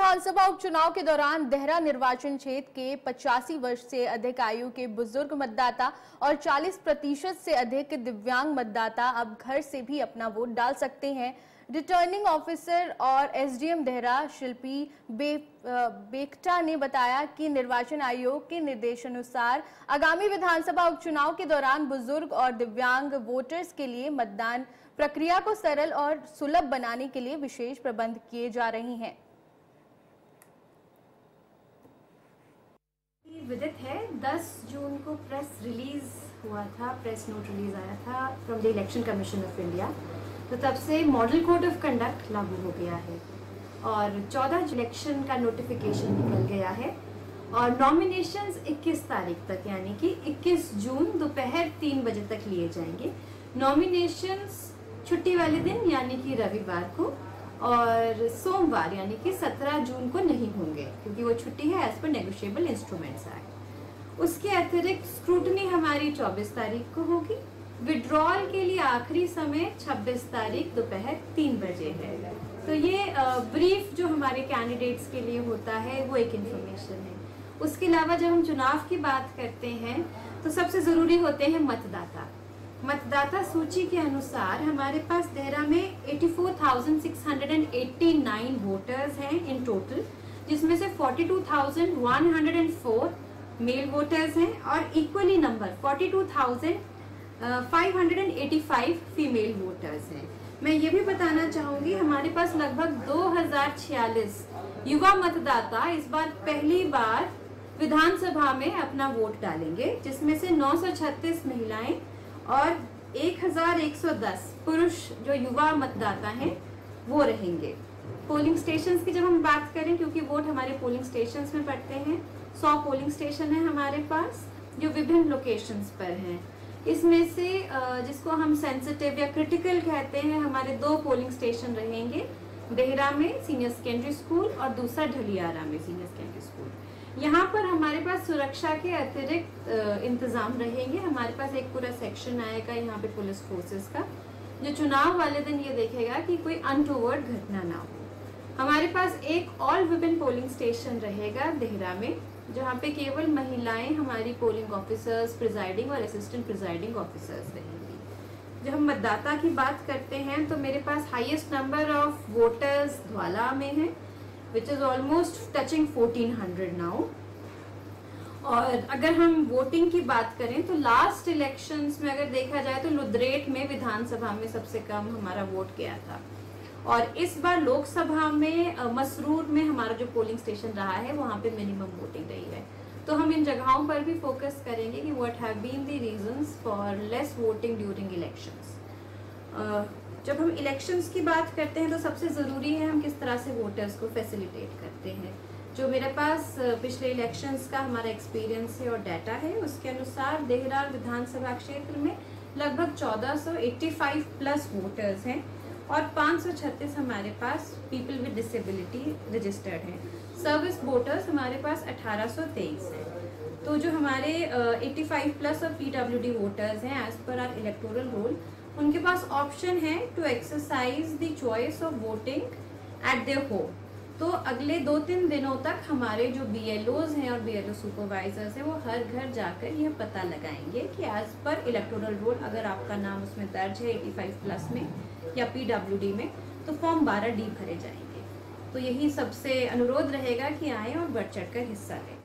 विधानसभा उपचुनाव के दौरान देहरा निर्वाचन क्षेत्र के 85 वर्ष से अधिक आयु के बुजुर्ग मतदाता और 40% से अधिक दिव्यांग मतदाता अब घर से भी अपना वोट डाल सकते हैं। रिटर्निंग ऑफिसर और एसडीएम देहरा शिल्पी बेकटा ने बताया कि निर्वाचन आयोग के निर्देशानुसार आगामी विधानसभा उपचुनाव के दौरान बुजुर्ग और दिव्यांग वोटर्स के लिए मतदान प्रक्रिया को सरल और सुलभ बनाने के लिए विशेष प्रबंध किए जा रहे हैं। विदित है 10 जून को प्रेस रिलीज हुआ था, प्रेस नोट रिलीज आया था from the election commission of India. तो तब से मॉडल कोड ऑफ कंडक्ट लागू हो गया है और 14 इलेक्शन का नोटिफिकेशन निकल गया है और नॉमिनेशंस 21 तारीख तक यानी कि 21 जून दोपहर 3 बजे तक लिए जाएंगे। नॉमिनेशंस छुट्टी वाले दिन यानी कि रविवार को और सोमवार यानी कि 17 जून को नहीं होंगे क्योंकि वो छुट्टी है as per negotiable instruments act. उसके अतिरिक्त स्क्रूटनी हमारी 24 तारीख को होगी। विड्रॉल के लिए आखिरी समय 26 तारीख दोपहर 3 बजे है। तो ये ब्रीफ जो हमारे कैंडिडेट्स के लिए होता है वो एक इन्फॉर्मेशन है। उसके अलावा जब हम चुनाव की बात करते हैं तो सबसे ज़रूरी होते हैं मतदाता। मतदाता सूची के अनुसार हमारे पास देहरा में 84,689 वोटर्स हैं इन टोटल, जिसमें से 42,104 मेल वोटर्स हैं और इक्वली नंबर 42,585 फीमेल वोटर्स हैं। मैं ये भी बताना चाहूँगी हमारे पास लगभग 2046 युवा मतदाता इस बार पहली बार विधानसभा में अपना वोट डालेंगे, जिसमें से 936 महिलाएं और 1110 पुरुष जो युवा मतदाता हैं वो रहेंगे। पोलिंग स्टेशंस की जब हम बात करें, क्योंकि वोट हमारे पोलिंग स्टेशंस में पड़ते हैं, 100 पोलिंग स्टेशन है हमारे पास जो विभिन्न लोकेशंस पर हैं। इसमें से जिसको हम सेंसिटिव या क्रिटिकल कहते हैं, हमारे 2 पोलिंग स्टेशन रहेंगे, देहरा में सीनियर सेकेंडरी स्कूल और दूसरा ढलियारा में सीनियर सेकेंडरी स्कूल। यहाँ पर हमारे पास सुरक्षा के अतिरिक्त इंतजाम रहेंगे। हमारे पास एक पूरा सेक्शन आएगा यहाँ पे पुलिस फोर्सेस का, जो चुनाव वाले दिन ये देखेगा कि कोई अनटोवर्ड घटना ना हो। हमारे पास एक ऑल वुमेन पोलिंग स्टेशन रहेगा देहरा में, जहाँ पे केवल महिलाएं हमारी पोलिंग ऑफिसर्स, प्रिजाइडिंग और असिस्टेंट प्रिजाइडिंग ऑफिसर्स रहेंगी। जब हम मतदाता की बात करते हैं तो मेरे पास highest number of voters Dhawala में है, which is almost touching 1400 now। और अगर हम वोटिंग की बात करें तो लास्ट इलेक्शंस में अगर देखा जाए तो लुद्रेट में विधानसभा में सबसे कम हमारा वोट गया था और इस बार लोकसभा में मसरूर में हमारा जो पोलिंग स्टेशन रहा है वहाँ पे मिनिमम वोटिंग रही है। तो हम इन जगहों पर भी फोकस करेंगे कि what have been the reasons for less voting during elections. जब हम इलेक्शंस की बात करते हैं तो सबसे ज़रूरी है हम किस तरह से वोटर्स को फैसिलिटेट करते हैं। जो मेरे पास पिछले इलेक्शंस का हमारा एक्सपीरियंस है और डाटा है, उसके अनुसार देहरा विधानसभा क्षेत्र में लगभग 1485 प्लस वोटर्स हैं और 536 हमारे पास पीपल विद डिसेबिलिटी रजिस्टर्ड हैं। सर्विस वोटर्स हमारे पास 1823 हैं। तो जो हमारे 85 प्लस और PWD वोटर्स हैं as per are electoral roll, उनके पास ऑप्शन है to exercise the choice of voting at their home. तो अगले 2-3 दिनों तक हमारे जो BLOs हैं और BLO सुपरवाइजर्स हैं वो हर घर जाकर यह पता लगाएंगे कि एज पर इलेक्टोरल रोल अगर आपका नाम उसमें दर्ज है 85 प्लस में या PWD में तो फॉर्म 12D भरे जाएंगे। तो यही सबसे अनुरोध रहेगा कि आएँ और बढ़ चढ़ कर हिस्सा लें।